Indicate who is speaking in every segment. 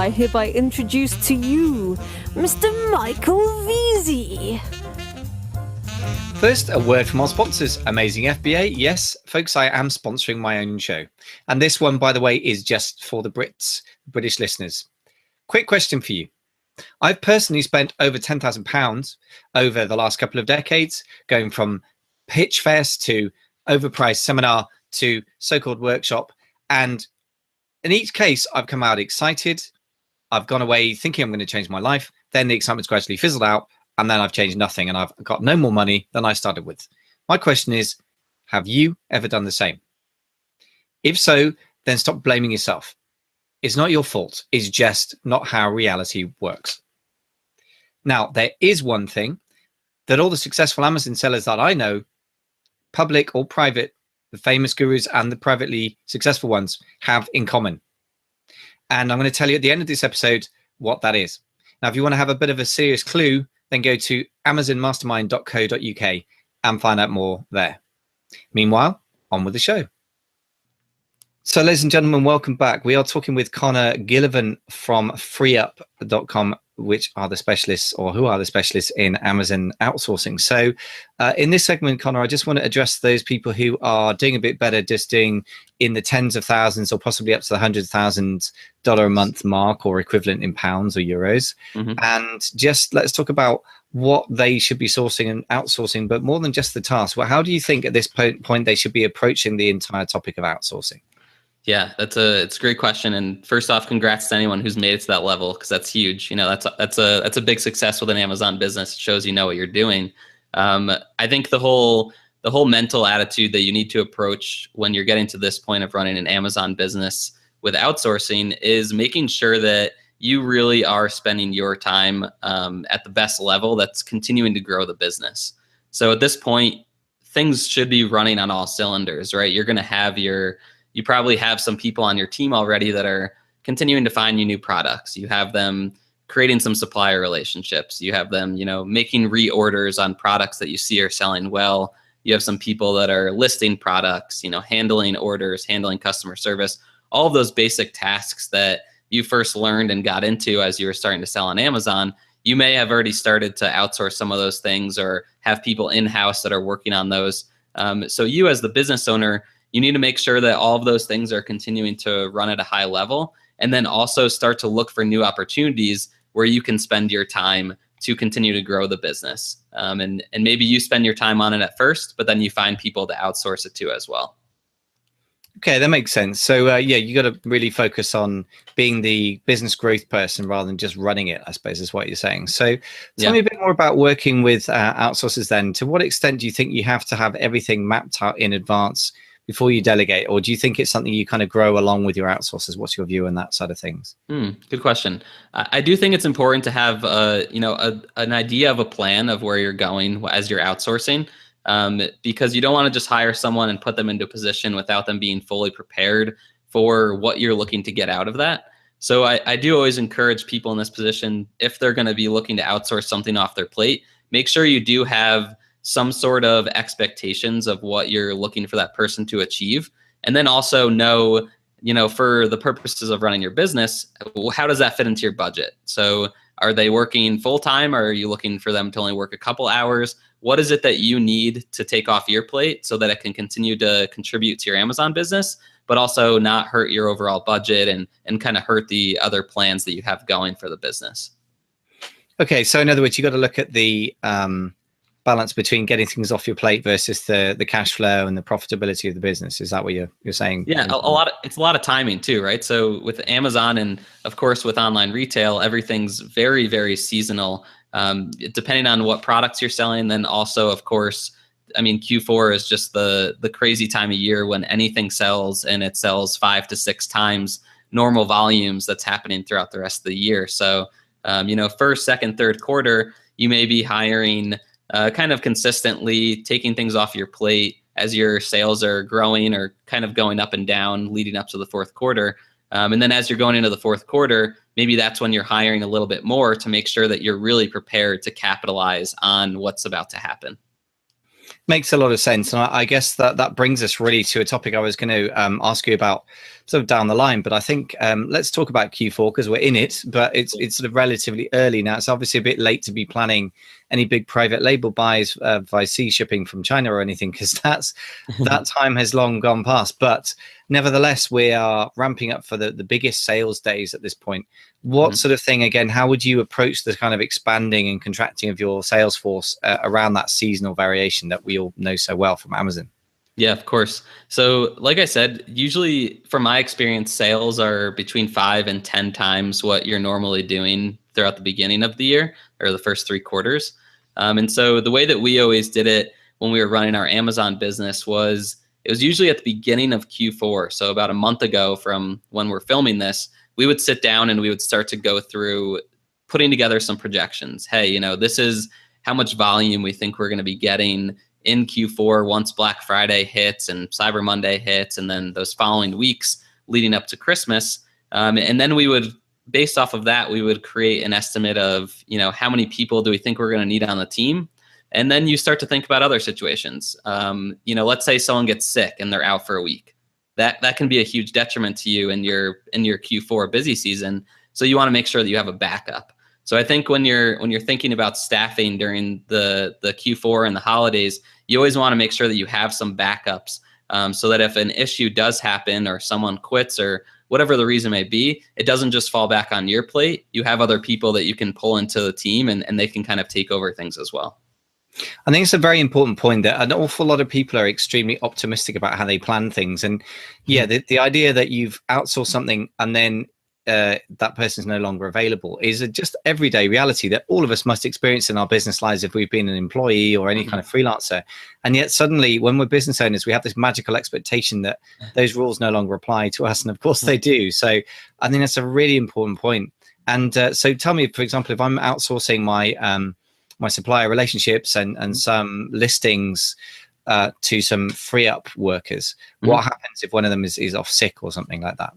Speaker 1: I hereby introduce to you Mr. Michael Veazey.
Speaker 2: First, a word from our sponsors, Amazing FBA. Yes, folks, I am sponsoring my own show. And this one, by the way, is just for the British listeners. Quick question for you. I've personally spent over £10,000 over the last couple of decades, going from pitch fest to overpriced seminar to so-called workshop. And in each case, I've come out excited. I've gone away thinking I'm going to change my life. Then the excitement's gradually fizzled out. And then I've changed nothing and I've got no more money than I started with. My question is, have you ever done the same? If so, then stop blaming yourself. It's not your fault. It's just not how reality works. Now, there is one thing that all the successful Amazon sellers that I know, public or private, the famous gurus and the privately successful ones, have in common. And I'm going to tell you at the end of this episode what that is. Now, if you want to have a bit of a serious clue, then go to amazonmastermind.co.uk and find out more there. Meanwhile, on with the show. So, ladies and gentlemen, welcome back. We are talking with Connor Gillivan from FreeeUp.com, which are the specialists, or who are the specialists in Amazon outsourcing. So in this segment, Connor, I just want to address those people who are doing a bit better, just doing in the tens of thousands or possibly up to the $100,000 a month mark, or equivalent in pounds or euros. Mm-hmm. And just let's talk about what they should be sourcing and outsourcing, but more than just the task. Well, how do you think at this point they should be approaching the entire topic of outsourcing?
Speaker 3: Yeah, it's a great question. And first off, congrats to anyone who's made it to that level, because that's huge. You know, that's a big success with an Amazon business. It shows you know what you're doing. I think the whole mental attitude that you need to approach when you're getting to this point of running an Amazon business with outsourcing is making sure that you really are spending your time at the best level that's continuing to grow the business. So at this point, things should be running on all cylinders, right? You're going to have you probably have some people on your team already that are continuing to find you new products. You have them creating some supplier relationships. You have them, making reorders on products that you see are selling well. You have some people that are listing products, handling orders, handling customer service, all of those basic tasks that you first learned and got into as you were starting to sell on Amazon. You may have already started to outsource some of those things or have people in-house that are working on those. So you as the business owner, you need to make sure that all of those things are continuing to run at a high level, and then also start to look for new opportunities where you can spend your time to continue to grow the business. And maybe you spend your time on it at first, but then you find people to outsource it to as well.
Speaker 2: Okay, that makes sense. So you got to really focus on being the business growth person rather than just running it, I suppose is what you're saying. So tell me a bit more about working with outsourcers then. To what extent do you think you have to have everything mapped out in advance before you delegate, or do you think it's something you kind of grow along with your outsourcers? What's your view on that side of things?
Speaker 3: Good question. I do think it's important to have an idea of a plan of where you're going as you're outsourcing, because you don't want to just hire someone and put them into a position without them being fully prepared for what you're looking to get out of that. So I do always encourage people in this position, if they're going to be looking to outsource something off their plate, make sure you do have some sort of expectations of what you're looking for that person to achieve. And then also know, for the purposes of running your business, how does that fit into your budget? So are they working full-time, or are you looking for them to only work a couple hours? What is it that you need to take off your plate so that it can continue to contribute to your Amazon business, but also not hurt your overall budget and kind of hurt the other plans that you have going for the business?
Speaker 2: Okay, so in other words, you got to look at the balance between getting things off your plate versus the cash flow and the profitability of the business. Is that what you're saying?
Speaker 3: Yeah, it's a lot of timing too, right? So with Amazon and of course with online retail, everything's very, very seasonal, depending on what products you're selling. Then also, of course, Q4 is just the crazy time of year when anything sells, and it sells 5 to 6 times normal volumes that's happening throughout the rest of the year. So, first, second, third quarter, you may be hiring kind of consistently, taking things off your plate as your sales are growing or kind of going up and down leading up to the fourth quarter. And then as you're going into the fourth quarter, maybe that's when you're hiring a little bit more to make sure that you're really prepared to capitalize on what's about to happen.
Speaker 2: Makes a lot of sense. And I guess that brings us really to a topic I was going to ask you about sort of down the line. But I think let's talk about Q4 because we're in it, but it's sort of relatively early now. It's obviously a bit late to be planning any big private label buys via sea shipping from China or anything, because that time has long gone past. But nevertheless, we are ramping up for the biggest sales days at this point. What sort of thing, again, how would you approach the kind of expanding and contracting of your sales force around that seasonal variation that we all know so well from Amazon?
Speaker 3: Yeah, of course. So like I said, usually from my experience, sales are between 5 and 10 times what you're normally doing throughout the beginning of the year or the first 3 quarters. And so the way that we always did it when we were running our Amazon business was it was usually at the beginning of Q4. So about a month ago from when we're filming this, we would sit down and we would start to go through putting together some projections. Hey, you know, this is how much volume we think we're going to be getting in Q4 once Black Friday hits and Cyber Monday hits, and then those following weeks leading up to Christmas. And then we would, based off of that, we would create an estimate of, you know, how many people do we think we're going to need on the team? And then you start to think about other situations. You know, let's say someone gets sick and they're out for a week. That can be a huge detriment to you in your Q4 busy season. So you want to make sure that you have a backup. So I think when you're thinking about staffing during the Q4 and the holidays, you always want to make sure that you have some backups, so that if an issue does happen or someone quits or whatever the reason may be, it doesn't just fall back on your plate. You have other people that you can pull into the team and they can kind of take over things as well.
Speaker 2: I think it's a very important point that an awful lot of people are extremely optimistic about how they plan things. And yeah, the idea that you've outsourced something and then that person's no longer available is a just everyday reality that all of us must experience in our business lives if we've been an employee or any kind of freelancer. And yet suddenly when we're business owners, we have this magical expectation that those rules no longer apply to us. And of course they do. So I think that's a really important point. And so tell me, for example, if I'm outsourcing my supplier relationships and some listings to some FreeeUp workers, what happens if one of them is off sick or something like that?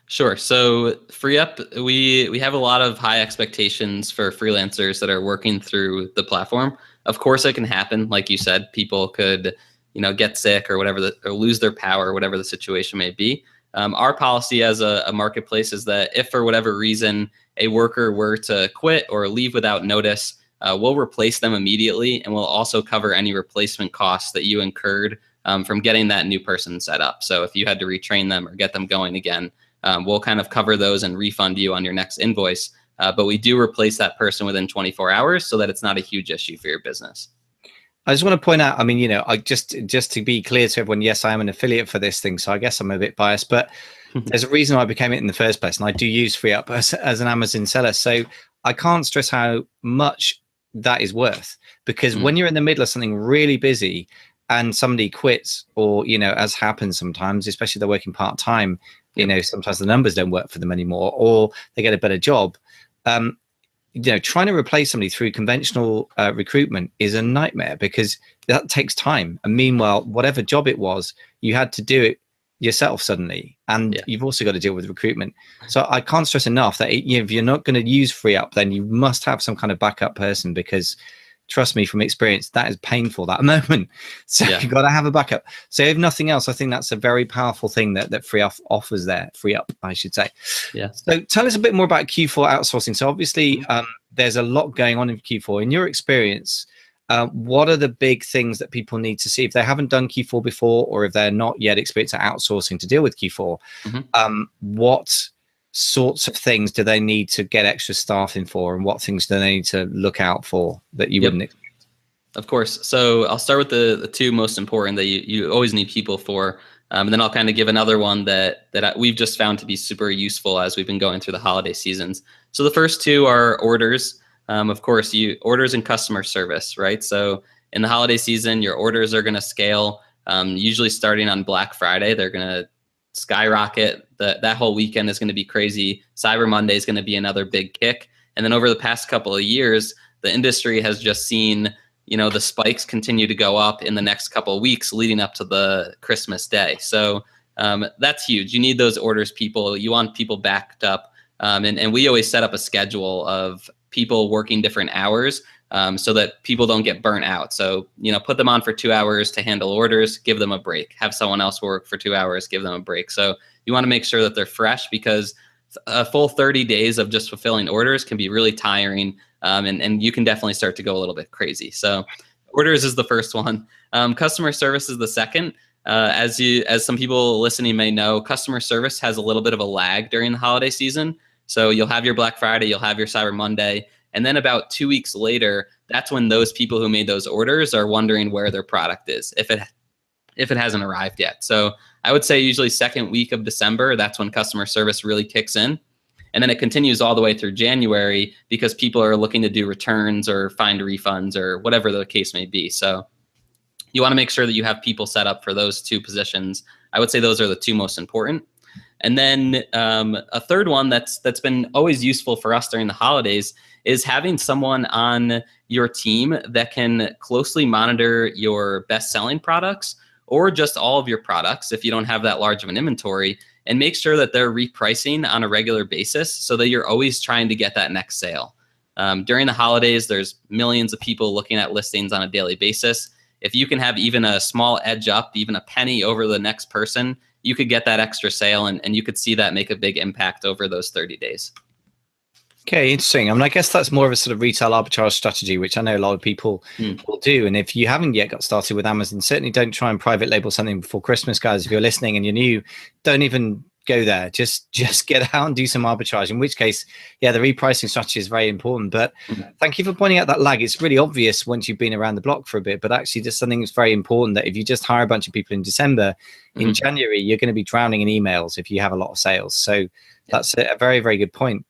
Speaker 3: Sure. So FreeeUp, we have a lot of high expectations for freelancers that are working through the platform. Of course, it can happen. Like you said, people could, you know, get sick or whatever, or lose their power, or whatever the situation may be. Our policy as a marketplace is that if for whatever reason a worker were to quit or leave without notice, we'll replace them immediately, and we'll also cover any replacement costs that you incurred from getting that new person set up. So if you had to retrain them or get them going again, we'll kind of cover those and refund you on your next invoice. But we do replace that person within 24 hours so that it's not a huge issue for your business.
Speaker 2: I just want to point out, I mean, you know, I just to be clear to everyone, yes, I am an affiliate for this thing, so I guess I'm a bit biased, but there's a reason I became it in the first place, and I do use FreeeUp as an Amazon seller. So I can't stress how much that is worth, because when you're in the middle of something really busy and somebody quits, or, you know, as happens sometimes, especially if they're working part-time, you know, sometimes the numbers don't work for them anymore, or they get a better job. You know, trying to replace somebody through conventional recruitment is a nightmare, because that takes time. And meanwhile, whatever job it was, you had to do it yourself suddenly, and you've also got to deal with recruitment. So I can't stress enough that if you're not going to use FreeeUp, then you must have some kind of backup person, because trust me from experience, that is painful, that moment. So you've got to have a backup. So if nothing else, I think that's a very powerful thing that FreeeUp offers there. FreeeUp, I should say. Yeah. So tell us a bit more about Q4 outsourcing. So obviously there's a lot going on in Q4. In your experience, what are the big things that people need to see if they haven't done Q4 before, or if they're not yet experienced at outsourcing to deal with Q4? What sorts of things do they need to get extra staffing for, and what things do they need to look out for that you wouldn't expect?
Speaker 3: Of course. So I'll start with the two most important that you always need people for, and then I'll kind of give another one that we've just found to be super useful as we've been going through the holiday seasons. So the first two are orders. Of course, orders and customer service, right? So in the holiday season, your orders are going to scale. Usually starting on Black Friday, they're going to skyrocket. That whole weekend is going to be crazy. Cyber Monday is going to be another big kick. And then over the past couple of years, the industry has just seen, you know, the spikes continue to go up in the next couple of weeks leading up to the Christmas day. So that's huge. You need those orders people. You want people backed up. And we always set up a schedule of people working different hours so that people don't get burnt out. So, you know, put them on for 2 hours to handle orders, give them a break. Have someone else work for 2 hours, give them a break. So you want to make sure that they're fresh, because a full 30 days of just fulfilling orders can be really tiring, and you can definitely start to go a little bit crazy. So orders is the first one. Customer service is the second. As some people listening may know, customer service has a little bit of a lag during the holiday season. So you'll have your Black Friday, you'll have your Cyber Monday, and then about 2 weeks later, that's when those people who made those orders are wondering where their product is, if it hasn't arrived yet. So I would say usually second week of December, that's when customer service really kicks in. And then it continues all the way through January, because people are looking to do returns or find refunds or whatever the case may be. So you want to make sure that you have people set up for those two positions. I would say those are the two most important. And then a third one that's been always useful for us during the holidays is having someone on your team that can closely monitor your best-selling products, or just all of your products if you don't have that large of an inventory, and make sure that they're repricing on a regular basis so that you're always trying to get that next sale. During the holidays, there's millions of people looking at listings on a daily basis. If you can have even a small edge up, even a penny over the next person, you could get that extra sale, and you could see that make a big impact over those 30 days.
Speaker 2: Okay, interesting. I mean, I guess that's more of a sort of retail arbitrage strategy, which I know a lot of people will do. And if you haven't yet got started with Amazon, certainly don't try and private label something before Christmas, guys. If you're listening and you're new, don't even go there. Just get out and do some arbitrage, in which case, yeah, the repricing strategy is very important. But thank you for pointing out that lag. It's really obvious once you've been around the block for a bit, but actually just something that's very important, that if you just hire a bunch of people in December, in January, you're going to be drowning in emails if you have a lot of sales. So that's a very, very good point.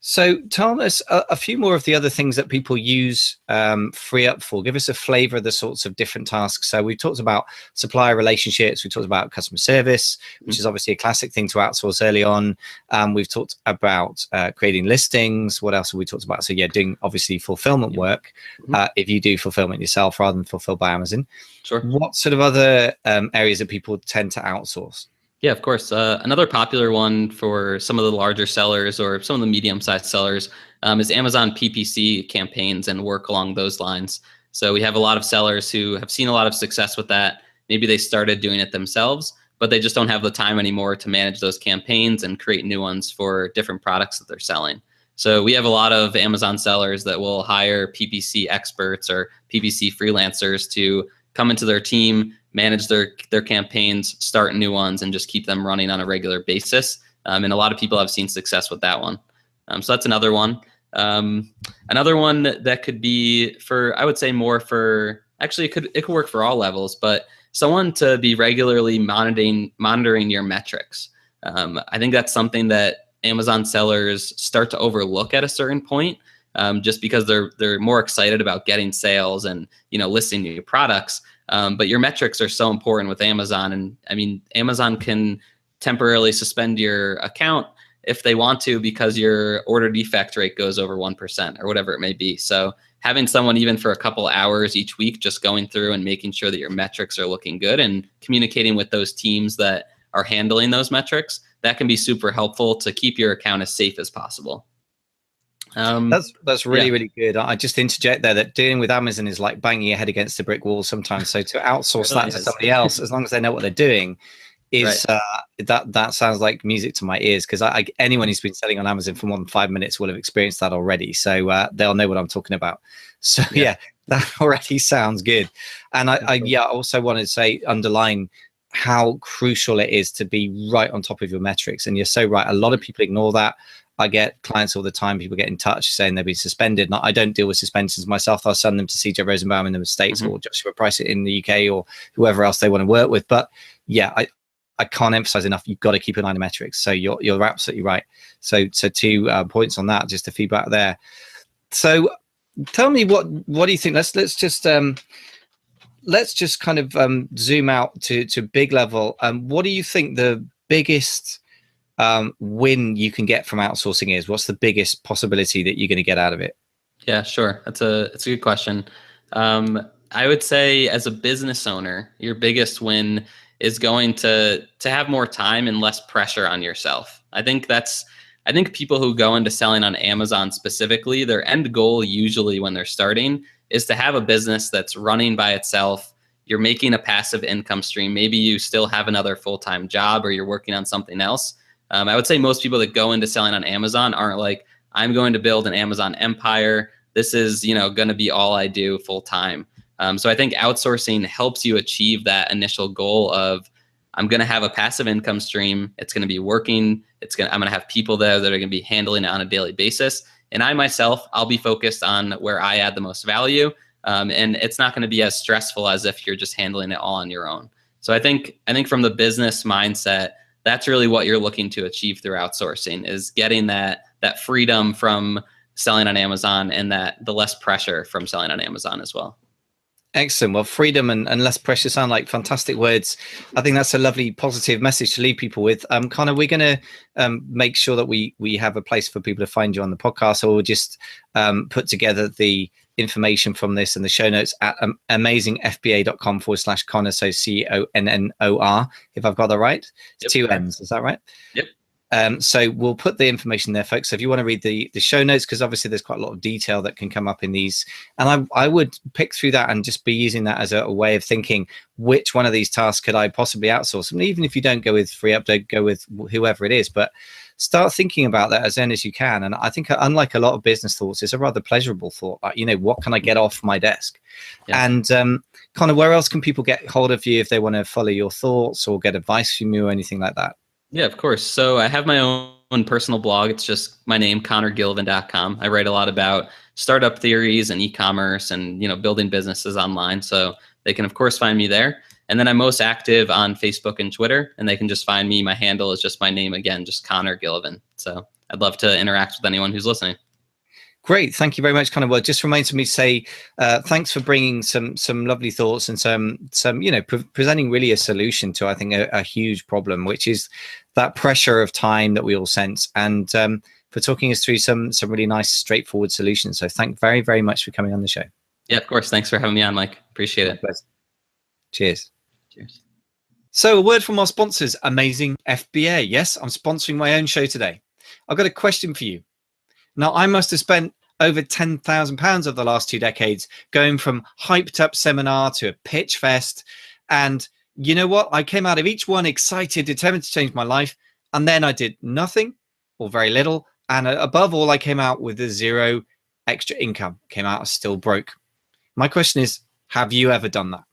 Speaker 2: So tell us a few more of the other things that people use FreeeUp for. Give us a flavor of the sorts of different tasks. So we've talked about supplier relationships. We talked about customer service, which is obviously a classic thing to outsource early on. We've talked about creating listings. What else have we talked about? So yeah, doing obviously fulfillment work. If you do fulfillment yourself rather than fulfilled by Amazon. Sure. What sort of other areas that people tend to outsource?
Speaker 3: Yeah, of course. Another popular one for some of the larger sellers or some of the medium-sized sellers is Amazon PPC campaigns and work along those lines. So we have a lot of sellers who have seen a lot of success with that. Maybe they started doing it themselves, but they just don't have the time anymore to manage those campaigns and create new ones for different products that they're selling. So we have a lot of Amazon sellers that will hire PPC experts or PPC freelancers to come into their team, manage their campaigns, start new ones, and just keep them running on a regular basis. And a lot of people have seen success with that one. So that's another one. Another one that could be for, I would say more for, actually it could work for all levels, but someone to be regularly monitoring your metrics. I think that's something that Amazon sellers start to overlook at a certain point, just because they're more excited about getting sales and listing new products. But your metrics are so important with Amazon. And I mean, Amazon can temporarily suspend your account if they want to, because your order defect rate goes over 1% or whatever it may be. So having someone even for a couple hours each week just going through and making sure that your metrics are looking good and communicating with those teams that are handling those metrics, that can be super helpful to keep your account as safe as possible.
Speaker 2: That's really, really good. I just interject there that dealing with Amazon is like banging your head against the brick wall sometimes. So to outsource that to somebody else, as long as they know what they're doing, is that sounds like music to my ears, because anyone who's been selling on Amazon for more than 5 minutes will have experienced that already. So they'll know what I'm talking about. So yeah, that already sounds good. And I also wanted to say, underline how crucial it is to be right on top of your metrics. And you're so right. A lot of people ignore that. I get clients all the time. People get in touch saying they've been suspended. I don't deal with suspensions myself. I'll send them to CJ Rosenbaum in the States or Joshua Price in the UK or whoever else they want to work with. But yeah, I can't emphasize enough. You've got to keep an eye on the metrics. So you're absolutely right. So 2 points on that, just to feedback there. So tell me, what do you think? Let's just kind of zoom out to big level. What do you think the biggest win you can get from outsourcing is? What's the biggest possibility that you're going to get out of it?
Speaker 3: Yeah, sure. It's a good question. I would say as a business owner, your biggest win is going to have more time and less pressure on yourself. I think people who go into selling on Amazon specifically, their end goal usually when they're starting is to have a business that's running by itself, you're making a passive income stream. Maybe you still have another full-time job or you're working on something else. I would say most people that go into selling on Amazon aren't like, I'm going to build an Amazon empire. This is, going to be all I do full time. So I think outsourcing helps you achieve that initial goal of, I'm going to have a passive income stream. It's going to be working. I'm going to have people there that are going to be handling it on a daily basis. And I myself, I'll be focused on where I add the most value. And it's not going to be as stressful as if you're just handling it all on your own. So I think from the business mindset, that's really what you're looking to achieve through outsourcing, is getting that freedom from selling on Amazon and the less pressure from selling on Amazon as well.
Speaker 2: Excellent. Well, freedom and less pressure sound like fantastic words. I think that's a lovely positive message to leave people with. Connor, we're going to make sure that we have a place for people to find you on the podcast, or we'll just put together the information from this and the show notes at amazingfba.com/Connor. So CONNOR, if I've got that right. It's 2 N's. Is that right?
Speaker 3: Yep.
Speaker 2: So we'll put the information there, folks. So if you want to read the show notes, because obviously there's quite a lot of detail that can come up in these, and I would pick through that and just be using that as a way of thinking, which one of these tasks could I possibly outsource? And even if you don't go with FreeeUp, don't go with whoever it is, but start thinking about that as soon as you can. And I think, unlike a lot of business thoughts, it's a rather pleasurable thought. Like, what can I get off my desk? Yeah. And Connor, where else can people get hold of you if they want to follow your thoughts or get advice from you or anything like that?
Speaker 3: Yeah, of course. So I have my own personal blog. It's just my name, ConnorGillivan.com. I write a lot about startup theories and e-commerce and, building businesses online. So they can, of course, find me there. And then I'm most active on Facebook and Twitter, and they can just find me. My handle is just my name again, just Connor Gillivan. So I'd love to interact with anyone who's listening.
Speaker 2: Great. Thank you very much, Connor. Well, it just reminds me to say thanks for bringing some lovely thoughts and some presenting really a solution to, I think, a huge problem, which is that pressure of time that we all sense, and for talking us through some really nice, straightforward solutions. So thank very, very much for coming on the show.
Speaker 3: Yeah, of course. Thanks for having me on, Mike. Appreciate it.
Speaker 2: Cheers.
Speaker 3: Cheers.
Speaker 2: So a word from our sponsors, Amazing FBA. Yes, I'm sponsoring my own show today. I've got a question for you. Now, I must have spent over £10,000 over the last 2 decades going from hyped up seminar to a pitch fest. And you know what? I came out of each one excited, determined to change my life. And then I did nothing or very little. And above all, I came out with a zero extra income, came out still broke. My question is, have you ever done that?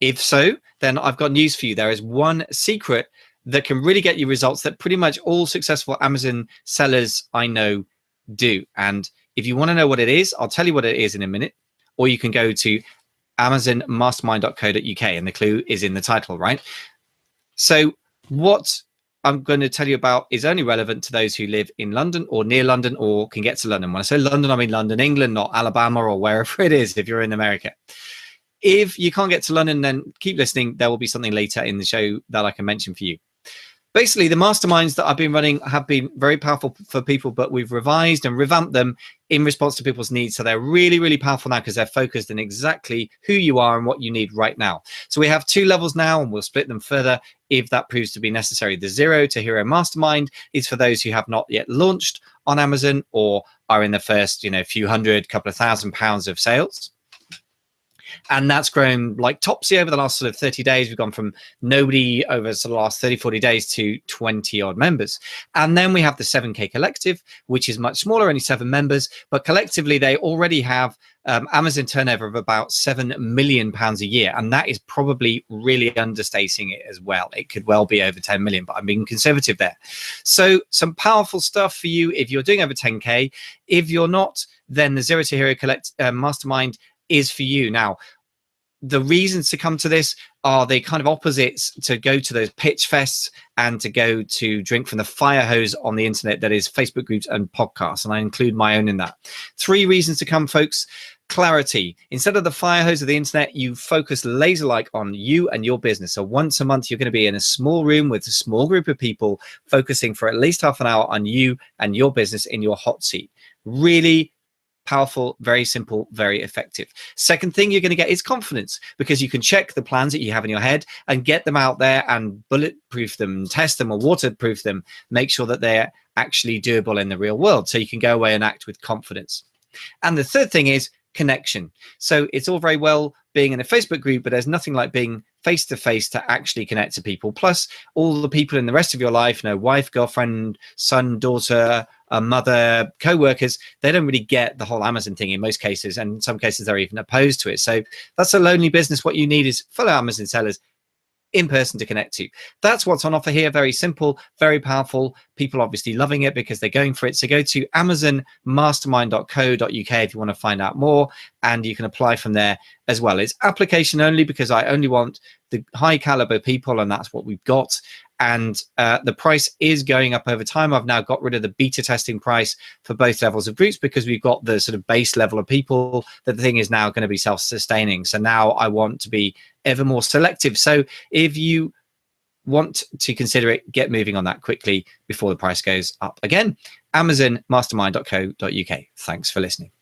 Speaker 2: If so, then I've got news for you. There is one secret that can really get you results that pretty much all successful Amazon sellers I know do. And if you want to know what it is, I'll tell you what it is in a minute, or you can go to amazonmastermind.co.uk, and the clue is in the title, right? So what I'm going to tell you about is only relevant to those who live in London or near London or can get to London. When I say London, I mean London, England, not Alabama or wherever it is if you're in America. If you can't get to London, then keep listening. There will be something later in the show that I can mention for you. Basically, the masterminds that I've been running have been very powerful for people, but we've revised and revamped them in response to people's needs. So they're really, really powerful now because they're focused on exactly who you are and what you need right now. So we have 2 levels now, and we'll split them further if that proves to be necessary. The 0 to Hero Mastermind is for those who have not yet launched on Amazon or are in the first, few hundred, couple of £1,000s of sales. And that's grown like topsy over the last sort of 30 days. We've gone from nobody over the last 30, 40 days to 20 odd members. And then we have the 7K Collective, which is much smaller, only 7 members. But collectively, they already have Amazon turnover of about £7 million a year. And that is probably really understating it as well. It could well be over 10 million, but I'm being conservative there. So some powerful stuff for you if you're doing over 10K. If you're not, then the 0 to Hero Mastermind is for you. Now, the reasons to come to this are the kind of opposites to go to those pitch fests and to go to drink from the fire hose on the internet that is Facebook groups and podcasts. And I include my own in that. 3 reasons to come, folks. Clarity. Instead of the fire hose of the internet, you focus laser-like on you and your business. So once a month, you're going to be in a small room with a small group of people focusing for at least half an hour on you and your business in your hot seat. Really powerful, very simple, very effective. Second thing you're going to get is confidence, because you can check the plans that you have in your head and get them out there and bulletproof them, test them or waterproof them, make sure that they're actually doable in the real world. So you can go away and act with confidence. And the third thing is connection. So it's all very well being in a Facebook group, but there's nothing like being face to face to actually connect to people. Plus all the people in the rest of your life, wife, girlfriend, son, daughter, mother, co-workers, they don't really get the whole Amazon thing in most cases, and in some cases they're even opposed to it. So that's a lonely business. What you need is fellow Amazon sellers in person to connect to. That's what's on offer here. Very simple, very powerful. People obviously loving it because they're going for it. So go to amazonmastermind.co.uk if you want to find out more, and you can apply from there as well. It's application only because I only want the high caliber people, and that's what we've got. And the price is going up over time. I've now got rid of the beta testing price for both levels of groups because we've got the sort of base level of people that the thing is now going to be self-sustaining. So now I want to be ever more selective. So if you want to consider it, get moving on that quickly before the price goes up again. amazonmastermind.co.uk. Thanks for listening.